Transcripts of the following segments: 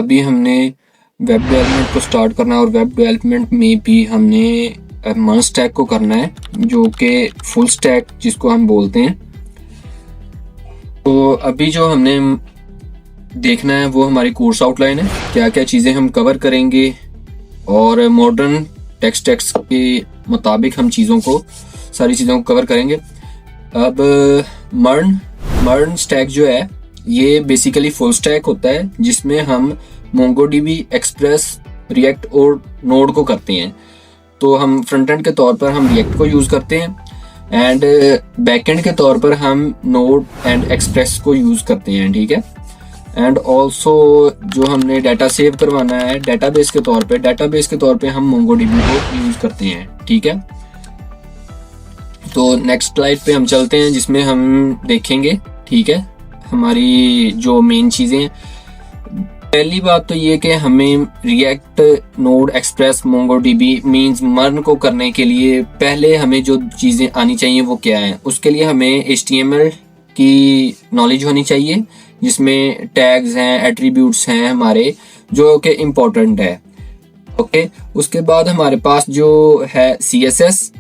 अभी हमने web development को स्टार्ट करना है और वेब डेवलपमेंट में भी हमने मर्ज स्टैक को करना है, जो कि फुल स्टैक जिसको हम बोलते हैं। तो अभी जो हमने देखना है वो हमारी कोर्स आउटलाइन है, क्या क्या चीज़ें हम कवर करेंगे और मॉडर्न टेक्स्ट के मुताबिक हम सारी चीज़ों को कवर करेंगे। अब मर्न स्टैक जो है ये बेसिकली फुल स्टैक होता है, जिसमें हम मोंगोडीबी, एक्सप्रेस, रिएक्ट और नोड को करते हैं। तो हम फ्रंट एंड के तौर पर हम रिएक्ट को यूज़ करते हैं एंड बैक एंड के तौर पर हम नोड एंड एक्सप्रेस को यूज़ करते हैं, ठीक है। एंड ऑल्सो जो हमने डाटा सेव करवाना है डेटाबेस के तौर पे हम मोंगोडीबी को यूज़ करते हैं, ठीक है। तो नेक्स्ट स्लाइड पे हम चलते हैं, जिसमें हम देखेंगे, ठीक है, हमारी जो मेन चीज़ें हैं। पहली बात तो ये कि हमें react, node, express, MongoDB means मर्न को करने के लिए पहले हमें जो चीज़ें आनी चाहिए वो क्या है। उसके लिए हमें HTML की नॉलेज होनी चाहिए, जिसमें टैग्स हैं, एट्रीब्यूट्स हैं हमारे, जो कि इम्पोर्टेंट है, ओके। उसके बाद हमारे पास जो है CSS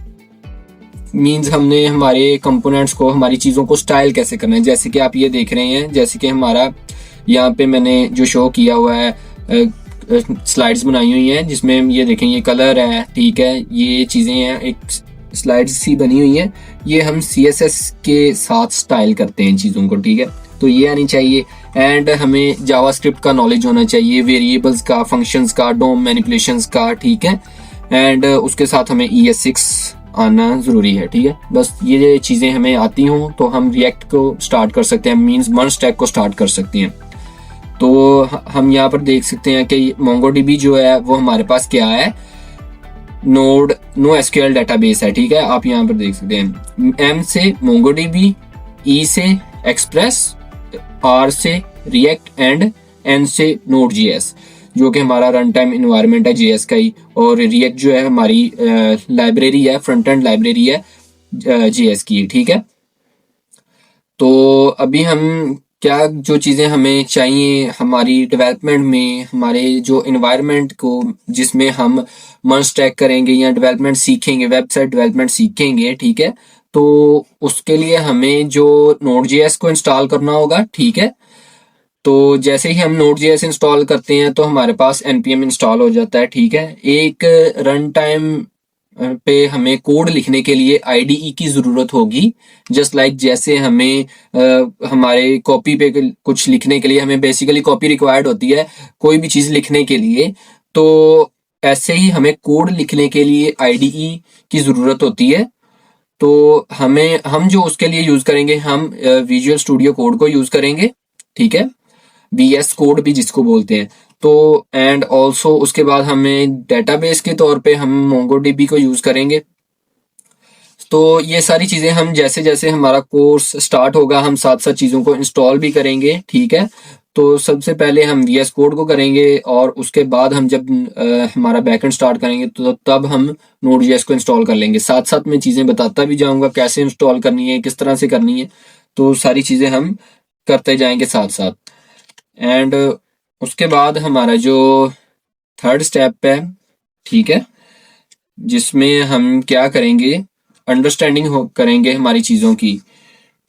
मींस हमने हमारे कंपोनेंट्स को, हमारी चीज़ों को स्टाइल कैसे करना है। जैसे कि आप ये देख रहे हैं, जैसे कि हमारा यहाँ पे मैंने जो शो किया हुआ है, स्लाइड्स बनाई हुई हैं, जिसमें ये देखें, ये कलर है, ठीक है, ये चीज़ें हैं, एक स्लाइड्स सी बनी हुई हैं। ये हम CSS के साथ स्टाइल करते हैं चीज़ों को, ठीक है। तो ये आनी चाहिए। एंड हमें जावास्क्रिप्ट का नॉलेज होना चाहिए, वेरिएबल्स का, फंक्शंस का, डोम मैनिपुलेशंस का, ठीक है। एंड उसके साथ हमें ES6 आना ज़रूरी है, ठीक है। बस ये चीज़ें हमें आती हों तो हम रिएक्ट को स्टार्ट कर सकते हैं, मींस मर्ज स्टैक को स्टार्ट कर सकते हैं। तो हम यहाँ पर देख सकते हैं कि मोंगोडीबी जो है वो हमारे पास क्या है, नोड NoSQL डेटाबेस है, ठीक है। आप यहाँ पर देख सकते हैं, M से मोंगोडीबी, E से एक्सप्रेस, R से रिएक्ट एंड N से Node.js, जो कि हमारा रन टाइम इन्वायरमेंट है JS का ही। और रिएक्ट जो है हमारी लाइब्रेरी है, फ्रंट एंड लाइब्रेरी है JS की, ठीक है। तो अभी हम क्या जो चीज़ें हमें चाहिए हमारी डेवलपमेंट में, हमारे जो इन्वायरमेंट को जिसमें हम मर्ज स्टैक करेंगे या डेवलपमेंट सीखेंगे, वेबसाइट डेवलपमेंट सीखेंगे, ठीक है। तो उसके लिए हमें जो Node.js को इंस्टॉल करना होगा, ठीक है। तो जैसे ही हम Node.js इंस्टॉल करते हैं तो हमारे पास npm इंस्टॉल हो जाता है, ठीक है। एक रन टाइम पे हमें कोड लिखने के लिए IDE की ज़रूरत होगी, जस्ट लाइक जैसे हमें हमारे कॉपी पे कुछ लिखने के लिए हमें बेसिकली कॉपी रिक्वायर्ड होती है कोई भी चीज़ लिखने के लिए, तो ऐसे ही हमें कोड लिखने के लिए IDE की ज़रूरत होती है। तो हम जो उसके लिए यूज़ करेंगे, हम विजुअल स्टूडियो कोड को यूज़ करेंगे, ठीक है, VS कोड भी जिसको बोलते हैं। तो एंड ऑल्सो उसके बाद हमें डेटाबेस के तौर पे हम मोंगोडीबी को यूज़ करेंगे। तो ये सारी चीज़ें हम जैसे जैसे हमारा कोर्स स्टार्ट होगा हम साथ साथ चीज़ों को इंस्टॉल भी करेंगे, ठीक है। तो सबसे पहले हम VS कोड को करेंगे और उसके बाद हम जब हमारा बैकएंड स्टार्ट करेंगे तो तब हम Node.js को इंस्टॉल कर लेंगे। साथ साथ मैं चीज़ें बताता भी जाऊँगा कैसे इंस्टॉल करनी है, किस तरह से करनी है, तो सारी चीज़ें हम करते जाएंगे साथ साथ। एंड उसके बाद हमारा जो थर्ड स्टेप है, ठीक है, जिसमें हम क्या करेंगे, अंडरस्टैंडिंग करेंगे हमारी चीज़ों की,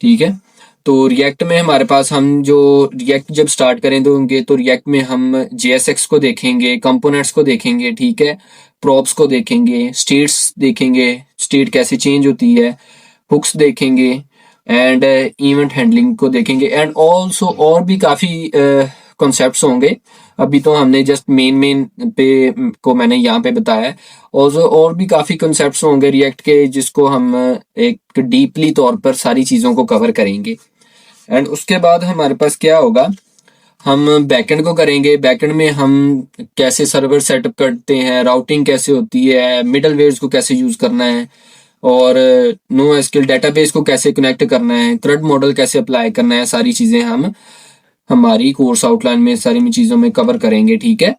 ठीक है। तो रिएक्ट में हमारे पास हम जो रिएक्ट जब स्टार्ट करें दोगे तो रिएक्ट में हम JSX को देखेंगे, कंपोनेंट्स को देखेंगे, ठीक है, प्रॉप्स को देखेंगे, स्टेट्स देखेंगे, स्टेट कैसे चेंज होती है, हुक्स देखेंगे एंड इवेंट हैंडलिंग को देखेंगे। एंड ऑल्सो और भी काफ़ी कॉन्सेप्ट्स होंगे, अभी तो हमने जस्ट मेन पे को मैंने यहाँ पे बताया है। ऑल्सो और भी काफ़ी कॉन्सेप्ट्स होंगे रिएक्ट के, जिसको हम एक डीपली तौर पर सारी चीज़ों को कवर करेंगे। एंड उसके बाद हमारे पास क्या होगा, हम बैकएंड को करेंगे। बैकएंड में हम कैसे सर्वर सेटअप करते हैं, राउटिंग कैसे होती है, मिडलवेयर्स को कैसे यूज़ करना है, और NoSQL डेटाबेस को कैसे कनेक्ट करना है, CRUD मॉडल कैसे अप्लाई करना है, सारी चीज़ें हम हमारी कोर्स आउटलाइन में सारी चीज़ों में कवर करेंगे, ठीक है।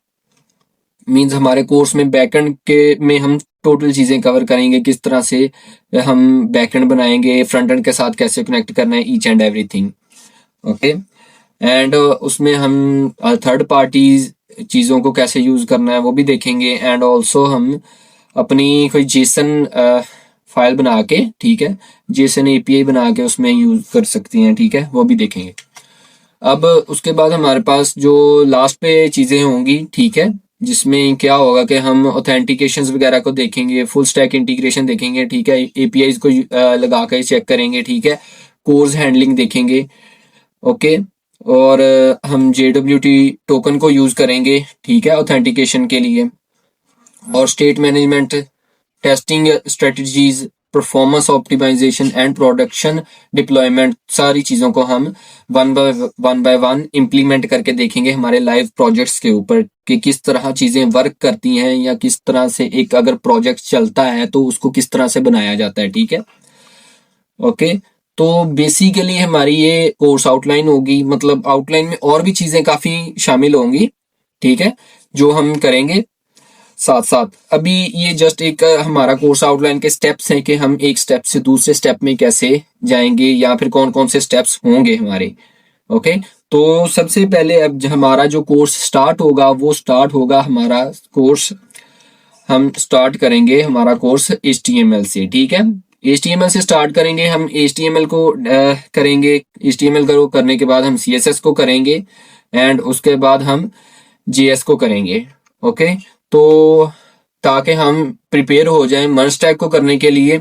मींस हमारे कोर्स में बैकएंड के में हम टोटल चीज़ें कवर करेंगे, किस तरह से हम बैकएंड बनाएंगे, फ्रंट एंड के साथ कैसे कनेक्ट करना है, each and everything, okay. And उसमें हम थर्ड पार्टीज चीज़ों को कैसे यूज़ करना है वो भी देखेंगे। एंड ऑल्सो हम अपनी कोई जेसन फाइल बना के, ठीक है, जेसन एपीआई बना के उसमें यूज़ कर सकती हैं, ठीक है, वो भी देखेंगे। अब उसके बाद हमारे पास जो लास्ट पे चीज़ें होंगी, ठीक है, जिसमें क्या होगा कि हम ऑथेंटिकेशंस वगैरह को देखेंगे, फुल स्टैक इंटीग्रेशन देखेंगे, ठीक है, एपीआईज को लगा कर चेक करेंगे, ठीक है, कोर्स हैंडलिंग देखेंगे, ओके, और हम JWT टोकन को यूज़ करेंगे, ठीक है, ऑथेंटिकेशन के लिए, और state management, testing strategies, performance optimisation and production deployment, सारी चीज़ों को हम वन बाय वन इम्प्लीमेंट करके देखेंगे हमारे लाइव प्रोजेक्ट्स के ऊपर कि किस तरह चीज़ें वर्क करती हैं, या किस तरह से एक अगर प्रोजेक्ट चलता है तो उसको किस तरह से बनाया जाता है, ठीक है, ओके। तो बेसिकली हमारी ये कोर्स आउटलाइन होगी, मतलब आउटलाइन में और भी चीज़ें काफ़ी शामिल होंगी, ठीक है, जो हम करेंगे साथ साथ। अभी ये जस्ट एक हमारा कोर्स आउटलाइन के स्टेप्स हैं कि हम एक स्टेप से दूसरे स्टेप में कैसे जाएंगे, या फिर कौन कौन से स्टेप्स होंगे हमारे, ओके। तो सबसे पहले अब हमारा जो कोर्स स्टार्ट होगा, वो स्टार्ट होगा हमारा कोर्स, हम स्टार्ट करेंगे हमारा कोर्स HTML से, ठीक है, HTML से स्टार्ट करेंगे हम। HTML को करेंगे, HTML को करने के बाद हम CSS को करेंगे, एंड उसके बाद हम JS को करेंगे, ओके। तो ताकि हम प्रिपेयर हो जाएं मर्ज टैग को करने के लिए।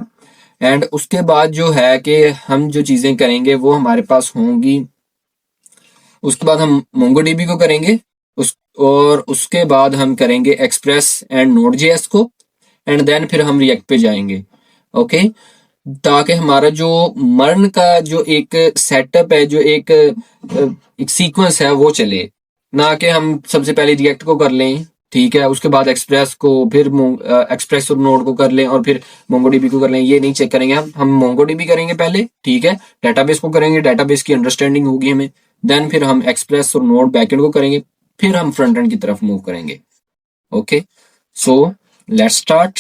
एंड उसके बाद जो है कि हम जो चीज़ें करेंगे वो हमारे पास होंगी, उसके बाद हम MongoDB को करेंगे, और उसके बाद हम करेंगे एक्सप्रेस एंड Node.js को, एंड देन फिर हम रिएक्ट पे जाएंगे, ओके। ताकि हमारा जो मर्न का जो एक सेटअप है, जो एक सीक्वेंस है, वो चले, ना कि हम सबसे पहले रिएक्ट को कर लें, ठीक है, उसके बाद एक्सप्रेस को, फिर एक्सप्रेस और नोड को कर लें, और फिर MongoDB को कर लें। ये नहीं चेक करेंगे हम MongoDB करेंगे पहले, ठीक है, डेटाबेस को करेंगे, डेटाबेस की अंडरस्टैंडिंग होगी हमें, देन फिर हम एक्सप्रेस और नोड बैकएंड को करेंगे, फिर हम फ्रंट एंड की तरफ मूव करेंगे, ओके। So let's start.